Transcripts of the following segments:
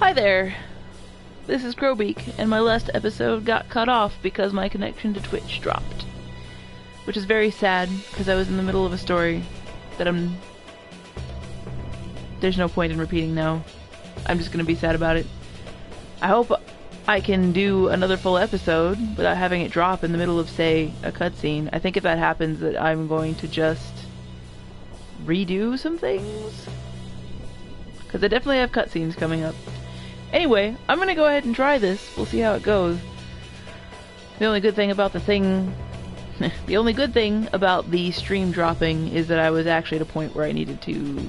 Hi there, this is Crowbeak, and my last episode got cut off because my connection to Twitch dropped. Which is very sad, because I was in the middle of a story that there's no point in repeating now. I'm just gonna be sad about it. I hope I can do another full episode without having it drop in the middle of, say, a cutscene. I think if that happens, that I'm going to just redo some things. Because I definitely have cutscenes coming up. Anyway, I'm gonna go ahead and try this. We'll see how it goes. The only good thing about the stream dropping is that I was actually at a point where I needed to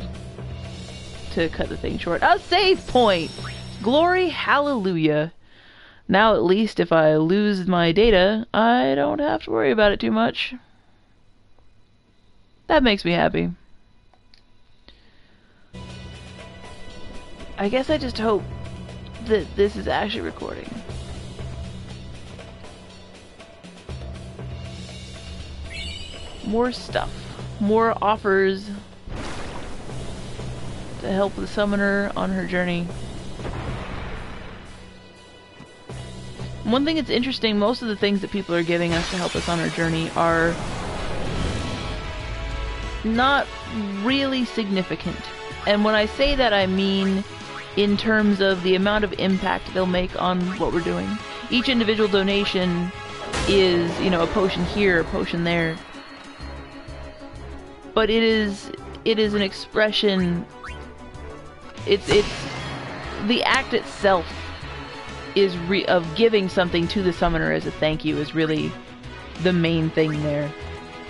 cut the thing short. A save point! Glory hallelujah! Now at least if I lose my data, I don't have to worry about it too much. That makes me happy. I guess I just hope that this is actually recording. More stuff. More offers to help the summoner on her journey. One thing that's interesting, most of the things that people are giving us to help us on our journey are not really significant. And when I say that, I mean in terms of the amount of impact they'll make on what we're doing. Each individual donation is, you know, a potion here, a potion there. But it is an expression. It's the act itself is of giving something to the summoner as a thank you is really the main thing there.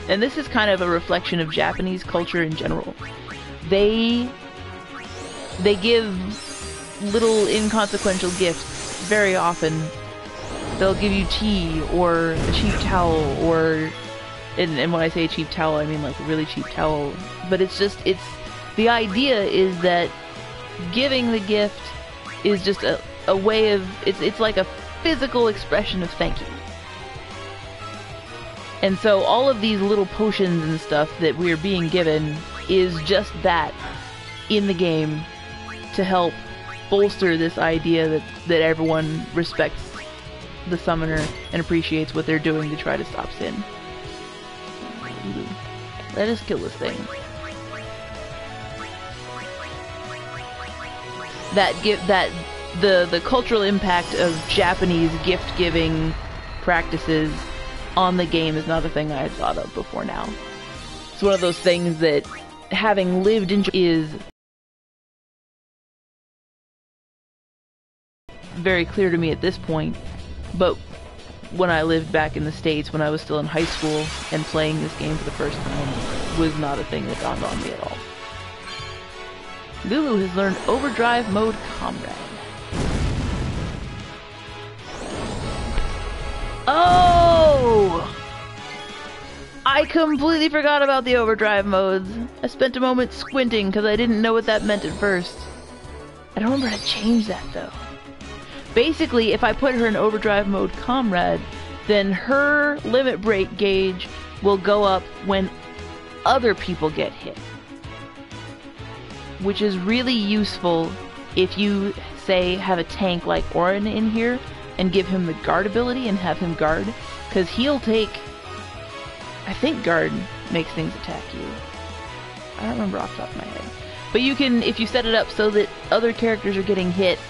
And this is kind of a reflection of Japanese culture in general. They give little inconsequential gifts very often. They'll give you tea or a cheap towel, or and when I say a cheap towel, I mean like a really cheap towel. But it's the idea is that giving the gift is just a way of, it's like a physical expression of thank you. And so all of these little potions and stuff that we're being given is just that in the game to help bolster this idea that everyone respects the summoner and appreciates what they're doing to try to stop sin. Let us kill this thing. The cultural impact of Japanese gift-giving practices on the game is not a thing I had thought of before now. It's one of those things that, having lived in Japan, is very clear to me at this point, but when I lived back in the States, when I was still in high school and playing this game for the first time, was not a thing that dawned on me at all. Lulu has learned Overdrive Mode Comrade. Oh! I completely forgot about the overdrive modes. I spent a moment squinting because I didn't know what that meant at first. I don't remember how to change that though. Basically, if I put her in overdrive mode comrade, then her limit break gauge will go up when other people get hit. Which is really useful if you, say, have a tank like Orin in here and give him the guard ability and have him guard, because he'll take... I think guard makes things attack you. I don't remember off the top of my head. But you can, if you set it up so that other characters are getting hit,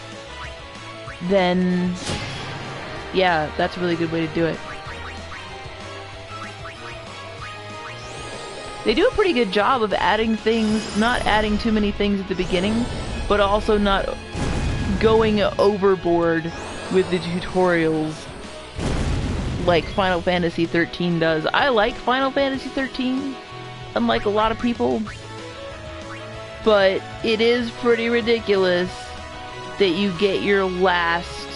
then yeah, that's a really good way to do it. They do a pretty good job of adding things, not adding too many things at the beginning, but also not going overboard with the tutorials like Final Fantasy XIII does. I like Final Fantasy XIII, unlike a lot of people, but it is pretty ridiculous that you get your last...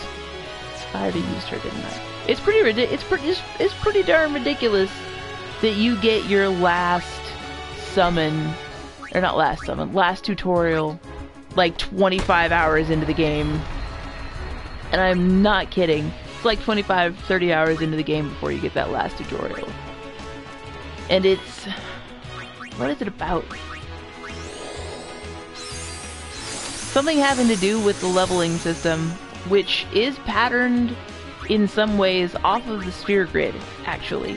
I already used her, didn't I? It's pretty darn ridiculous that you get your last summon, or not last summon, last tutorial, like 25 hours into the game. And I'm not kidding. It's like 25-30 hours into the game before you get that last tutorial. And it's... what is it about? something having to do with the leveling system, which is patterned in some ways off of the sphere grid, actually.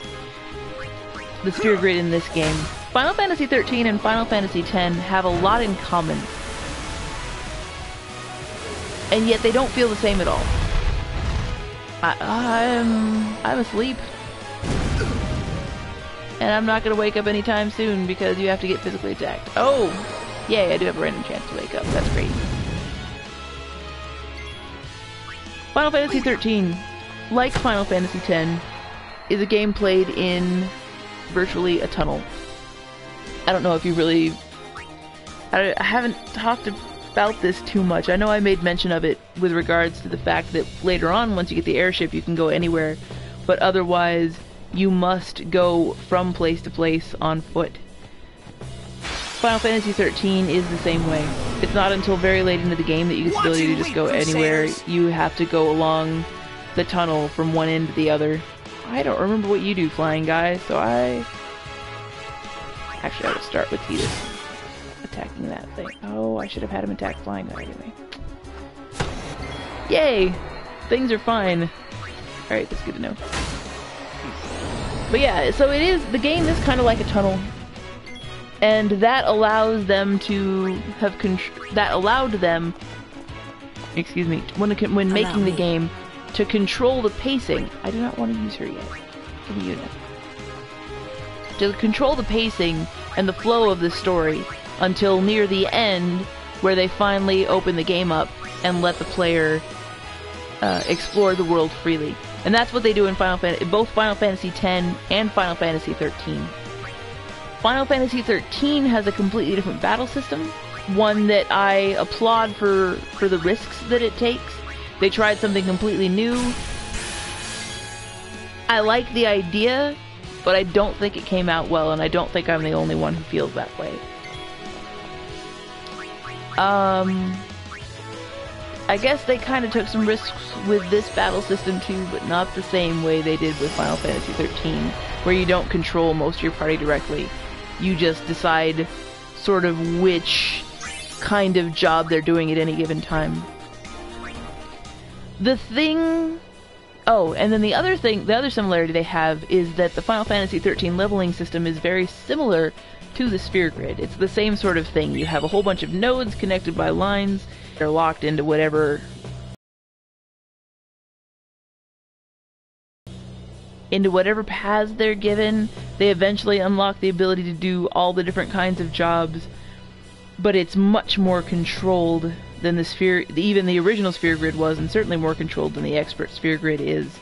The sphere grid in this game. Final Fantasy XIII and Final Fantasy X have a lot in common. And yet they don't feel the same at all. I'm asleep. And I'm not gonna wake up anytime soon because you have to get physically attacked. Oh! Yay, I do have a random chance to wake up. That's great. Final Fantasy XIII, like Final Fantasy X, is a game played in virtually a tunnel. I don't know if you really... I haven't talked about this too much. I know I made mention of it with regards to the fact that later on, once you get the airship, you can go anywhere, but otherwise you must go from place to place on foot. Final Fantasy XIII is the same way. It's not until very late into the game that you get the ability to just go anywhere. You have to go along the tunnel from one end to the other. I don't remember what you do, flying guy, so actually, I would start with Heather attacking that thing. Oh, I should have had him attack flying guy anyway. Yay! Things are fine. Alright, that's good to know. But yeah, so the game is kind of like a tunnel. And that allows them to have allowed them, excuse me, when making the game, to control the pacing. I do not want to use her yet. Give me you now. To control the pacing and the flow of the story until near the end, where they finally open the game up and let the player explore the world freely. And that's what they do in both Final Fantasy X and Final Fantasy XIII. Final Fantasy XIII has a completely different battle system, one that I applaud for the risks that it takes. They tried something completely new. I like the idea, but I don't think it came out well, and I don't think I'm the only one who feels that way. I guess they kind of took some risks with this battle system too, but not the same way they did with Final Fantasy XIII, where you don't control most of your party directly. You just decide sort of which kind of job they're doing at any given time. Oh, and then the other similarity they have is that the Final Fantasy XIII leveling system is very similar to the sphere grid. It's the same sort of thing. You have a whole bunch of nodes connected by lines. They're locked into whatever paths they're given. They eventually unlock the ability to do all the different kinds of jobs, but it's much more controlled than even the original sphere grid was, and certainly more controlled than the expert sphere grid is.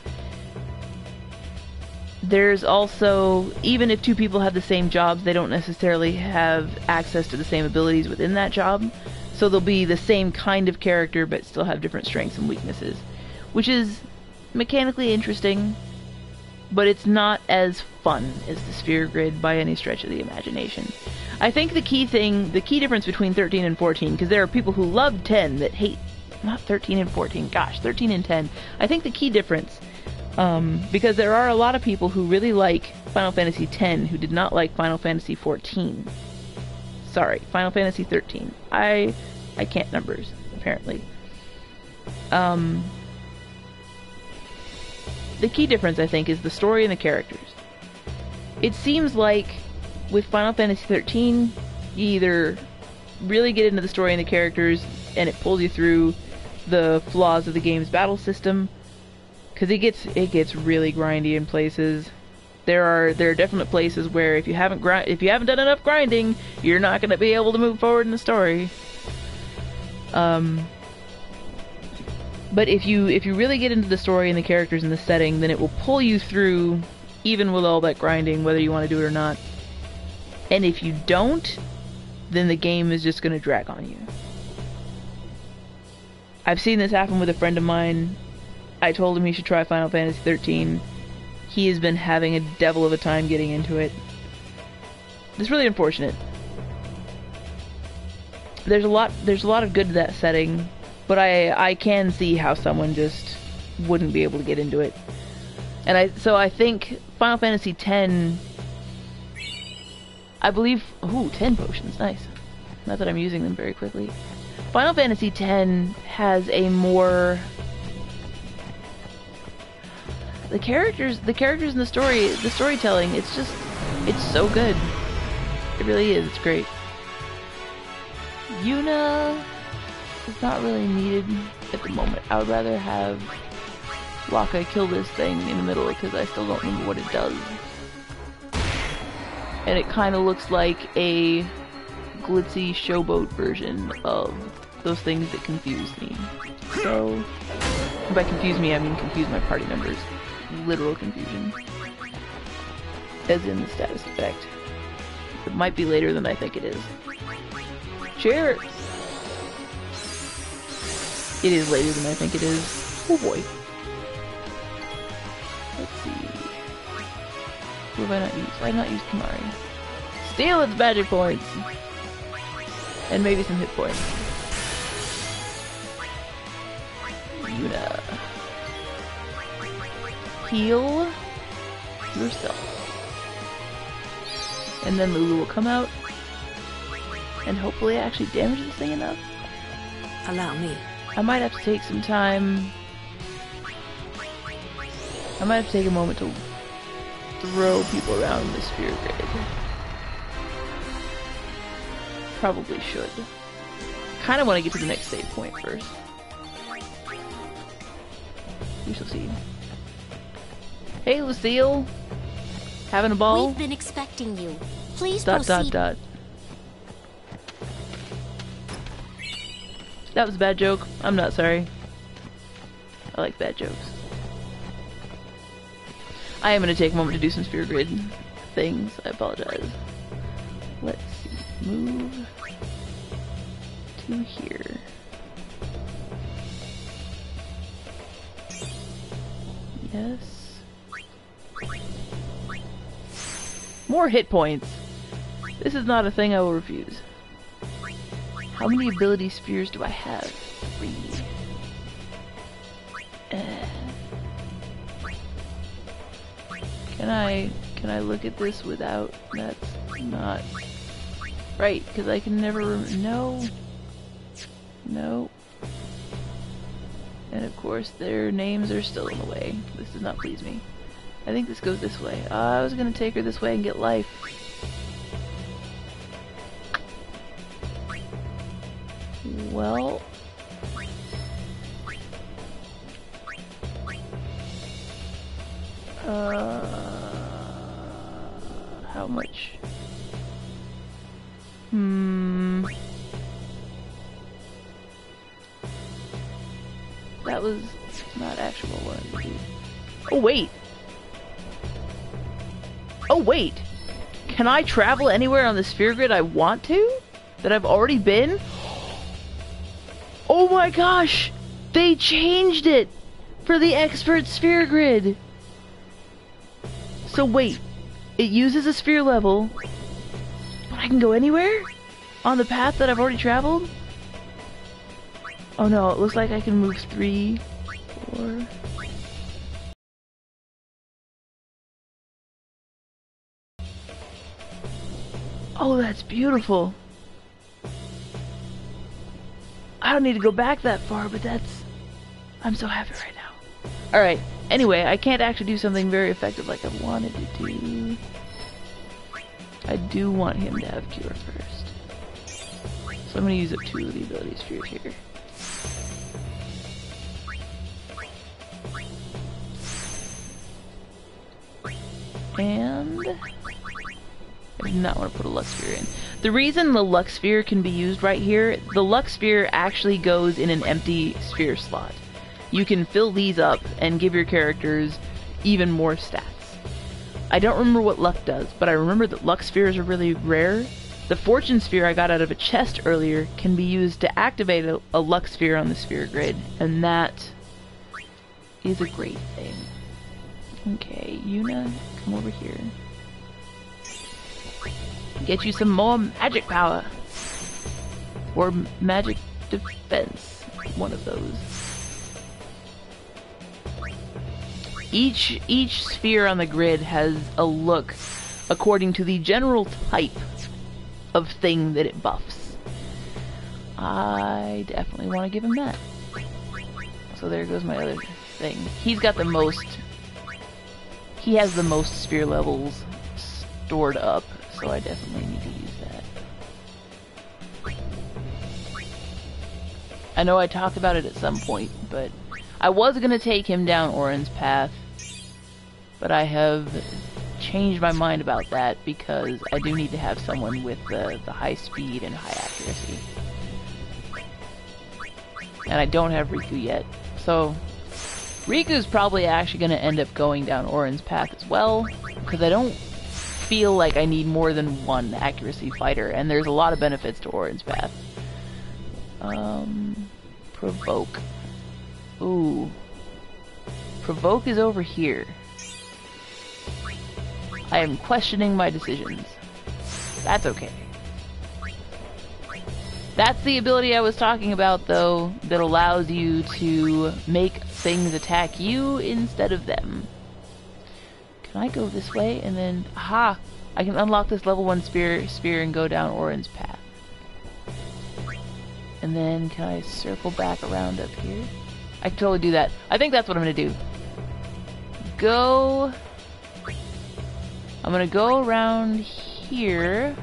There's also, even if two people have the same jobs, they don't necessarily have access to the same abilities within that job. So they'll be the same kind of character, but still have different strengths and weaknesses. Which is mechanically interesting, but it's not as fun as the sphere grid by any stretch of the imagination. I think the key difference between 13 and 14, because there are people who love 10 that hate, not 13 and 14, gosh, 13 and 10. I think the key difference, because there are a lot of people who really like Final Fantasy X who did not like Final Fantasy 14. Sorry, Final Fantasy 13. I can't numbers, apparently. The key difference, I think, is the story and the characters. It seems like with Final Fantasy 13, you either really get into the story and the characters, and it pulls you through the flaws of the game's battle system, because it gets really grindy in places. There are definite places where if you haven't done enough grinding, you're not going to be able to move forward in the story. But if you really get into the story and the characters and the setting, then it will pull you through, even with all that grinding, whether you want to do it or not. And if you don't, then the game is just going to drag on you. I've seen this happen with a friend of mine. I told him he should try Final Fantasy 13. He has been having a devil of a time getting into it. It's really unfortunate. There's a lot of good to that setting, but I can see how someone just wouldn't be able to get into it. And I think Final Fantasy X, I believe, 10 potions, nice. Not that I'm using them very quickly. Final Fantasy X has a more... The characters in the storytelling, it's so good. It really is, it's great. Yuna is not really needed at the moment. I would rather have Laka kill this thing in the middle because I still don't remember what it does. And it kind of looks like a glitzy showboat version of those things that confuse me. So, by confuse me, I mean confuse my party members. Literal confusion. As in the status effect. It might be later than I think it is. Cheers! It is later than I think it is. Oh boy. Let's see. Who have I not used? I have not used Kamari. Steal its magic points! And maybe some hit points. Yuna. Heal yourself. And then Lulu will come out and hopefully actually damage this thing enough. Allow me. I might have to take some time. I might have to take a moment to throw people around the sphere grid. Probably should. Kinda want to get to the next save point first. We shall see. Hey Lucille! Having a ball? We've been expecting you. Please Dot proceed. dot dot. That was a bad joke. I'm not sorry. I like bad jokes. I am going to take a moment to do some sphere grid things. I apologize. Let's see. Move to here. Yes. More hit points. This is not a thing I will refuse. How many ability spheres do I have? 3. Can I look at this without? That's not right, because I can never no. And of course their names are still in the way. This does not please me. I think this goes this way. I was gonna take her this way and get life. Well... how much? That was not actual what I wanted to do. Oh wait! Oh wait! Can I travel anywhere on the sphere grid I want to? That I've already been? Oh my gosh! They changed it! For the expert sphere grid! So wait, it uses a sphere level, but I can go anywhere? On the path that I've already traveled? Oh no, it looks like I can move 3, 4... Oh, that's beautiful! I don't need to go back that far, but that's... I'm so happy right now. Alright, anyway, I can't actually do something very effective like I wanted to do. I do want him to have cure first. So I'm going to use up 2 of the ability spheres here. And... I do not want to put a Lux Sphere in. The reason the Lux Sphere can be used right here, the Lux Sphere actually goes in an empty sphere slot. You can fill these up and give your characters even more stats. I don't remember what luck does, but I remember that Lux Spheres are really rare. The Fortune Sphere I got out of a chest earlier can be used to activate a Lux Sphere on the sphere grid, and that is a great thing. Okay, Yuna, come over here. Get you some more magic power. Or magic defense. One of those. Each sphere on the grid has a look according to the general type of thing that it buffs. I definitely want to give him that. So there goes my other thing. He's got the most... He has the most spear levels stored up, so I definitely need to use that. I know I talked about it at some point, but I was going to take him down Orin's path, but I have changed my mind about that because I do need to have someone with the high speed and high accuracy. And I don't have Riku yet, so Riku's probably actually going to end up going down Orin's path as well, because I don't feel like I need more than one accuracy fighter, and there's a lot of benefits to Orin's path. Provoke. Ooh. Provoke is over here. I am questioning my decisions. That's okay. That's the ability I was talking about, though, that allows you to make things attack you instead of them. Can I go this way and then... Aha! I can unlock this level 1 spear and go down Orin's path. And then can I circle back around up here? I can totally do that. I think that's what I'm gonna do. I'm gonna go around here.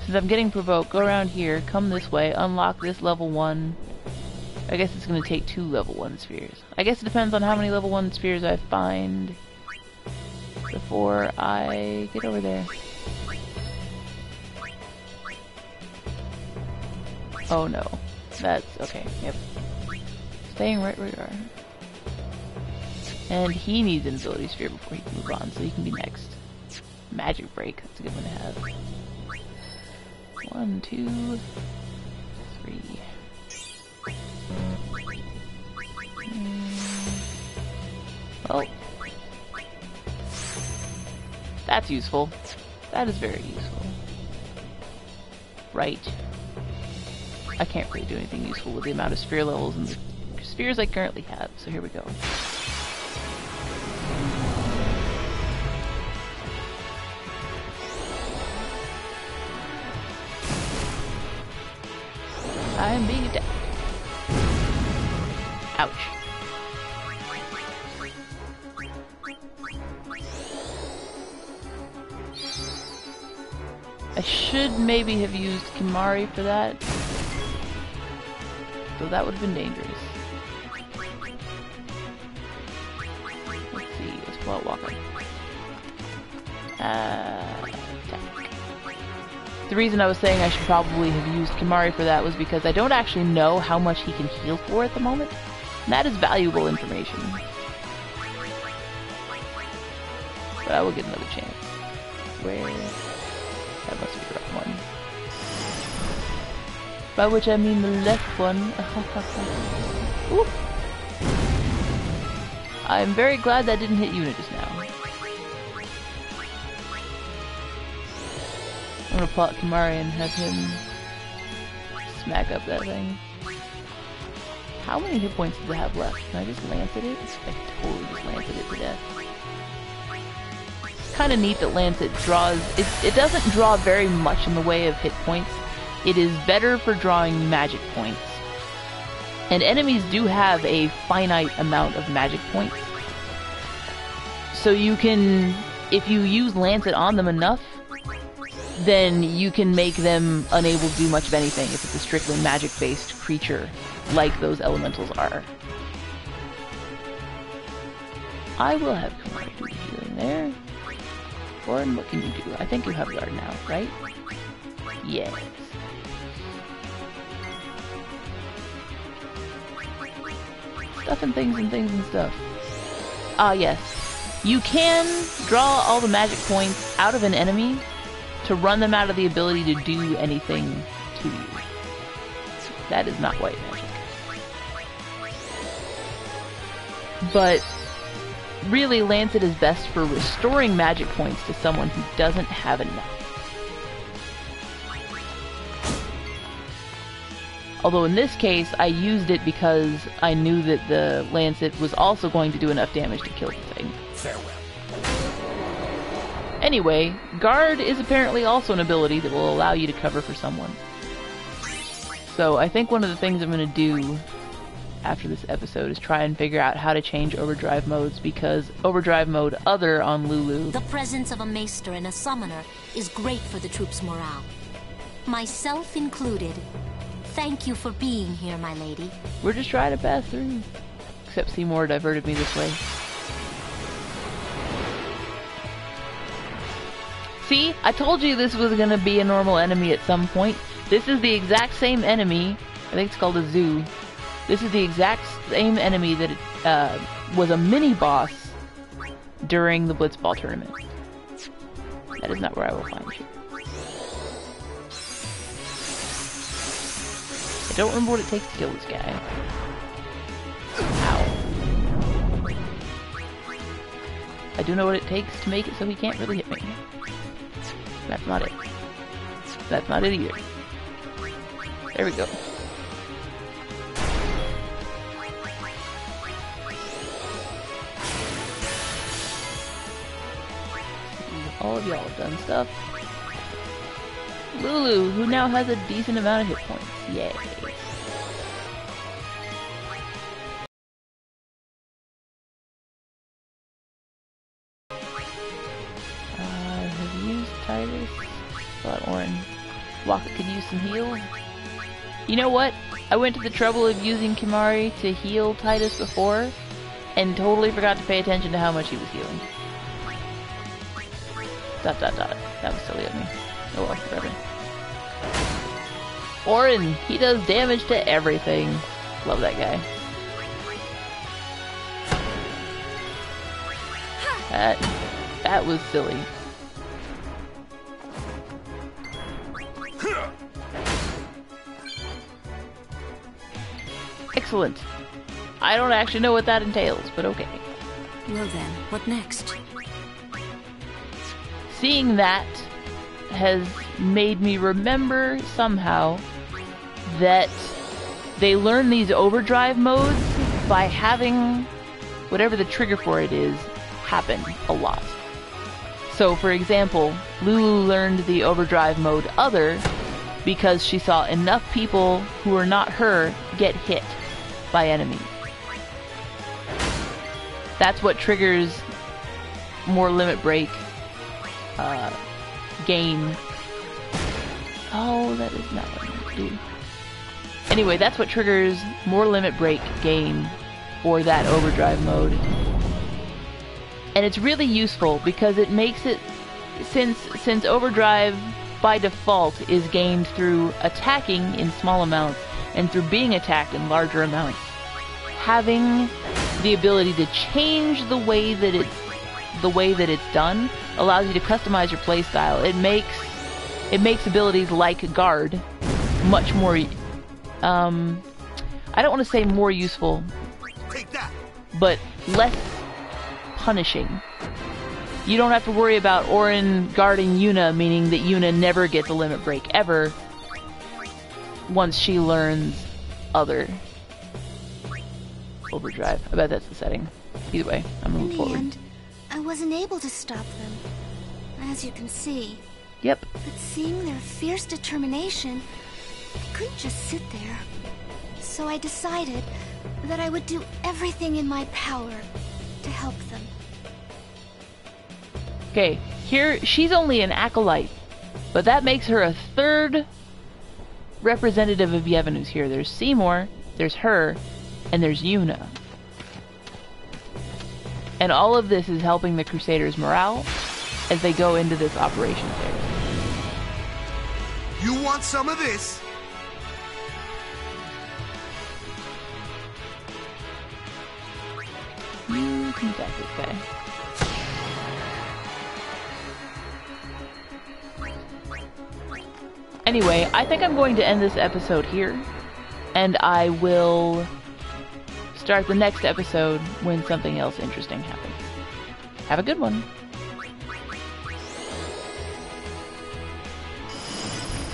Since I'm getting provoked, go around here, come this way, unlock this level 1. I guess it's gonna take 2 level 1 spheres. I guess it depends on how many level 1 spheres I find before I get over there. Oh no. That's okay. Yep. Staying right where you are. And he needs an ability sphere before he can move on, so he can be next. Magic break. That's a good one to have. 1, 2, 3. Oh. That's useful. That is very useful. Right. I can't really do anything useful with the amount of sphere levels and the spheres I currently have, so here we go. I am being attacked. Ouch. I should maybe have used Kimari for that. So that would have been dangerous. Let's see, let's pull out Walker. Attack. The reason I was saying I should probably have used Kimari for that was because I don't actually know how much he can heal for at the moment. And that is valuable information. But I will get another chance. Where? That must be the right one. By which I mean the left one. Ooh. I'm very glad that didn't hit Yuna just now. I'm gonna plot Kimari and have him smack up that thing. How many hit points does it have left? Can I just Lancet it? I totally just Lancet it to death. It's kinda neat that Lancet draws... It doesn't draw very much in the way of hit points. It is better for drawing magic points. And enemies do have a finite amount of magic points. So you can... If you use Lancet on them enough, then you can make them unable to do much of anything if it's a strictly magic-based creature, like those elementals are. I will have Kumari do healing there. Gordon, what can you do? I think you have guard now, right? Yes. Stuff and things and things and stuff. Ah, yes. You can draw all the magic points out of an enemy to run them out of the ability to do anything to you. That is not white magic. But really, Lancet is best for restoring magic points to someone who doesn't have enough. Although in this case, I used it because I knew that the Lancet was also going to do enough damage to kill the thing. Farewell. Anyway, Guard is apparently also an ability that will allow you to cover for someone. So I think one of the things I'm going to do after this episode is try and figure out how to change overdrive modes, because overdrive mode other on Lulu... The presence of a maester and a summoner is great for the troops' morale. Myself included. Thank you for being here, my lady. We're just trying to pass through. Except Seymour diverted me this way. See? I told you this was gonna be a normal enemy at some point. This is the exact same enemy. I think it's called a zoo. This is the exact same enemy that was a mini-boss during the Blitzball tournament. That is not where I will find you. I don't remember what it takes to kill this guy. Ow. I do know what it takes to make it so he can't really hit me. That's not it. That's not it either. There we go. All of y'all have done stuff. Lulu, who now has a decent amount of hit points. Yay. Have used Titus. Thought Orin. Waka could use some heal. You know what? I went to the trouble of using Kimari to heal Titus before, and totally forgot to pay attention to how much he was healing. ... That was silly of me. Oh well, whatever. Orin! He does damage to everything. Love that guy. That was silly. Excellent. I don't actually know what that entails, but okay. Well then, what next? Seeing that has made me remember somehow that they learn these overdrive modes by having whatever the trigger for it is happen a lot. So, for example, Lulu learned the overdrive mode other because she saw enough people who were not her get hit by enemies. That's what triggers more limit break gain. Oh, that is not what I meant to do. Anyway, that's what triggers more limit break gain for that overdrive mode. And it's really useful because it makes it, since overdrive by default is gained through attacking in small amounts and through being attacked in larger amounts, having the ability to change the way that it's done allows you to customize your playstyle. It makes abilities like guard much more I don't want to say more useful, but less punishing. You don't have to worry about Orin guarding Yuna, meaning that Yuna never gets a limit break ever once she learns other overdrive. I bet that's the setting. Either way, I'm moving forward. In the end, I wasn't able to stop them, as you can see. Yep. But seeing their fierce determination, I couldn't just sit there. So I decided that I would do everything in my power to help them. Okay, here, she's only an acolyte, but that makes her a third representative of Yevon who's here. There's Seymour, there's her, and there's Yuna. And all of this is helping the Crusaders' morale as they go into this operations area. You want some of this? You can attack this guy. Anyway, I think I'm going to end this episode here, and I will start the next episode when something else interesting happens. Have a good one.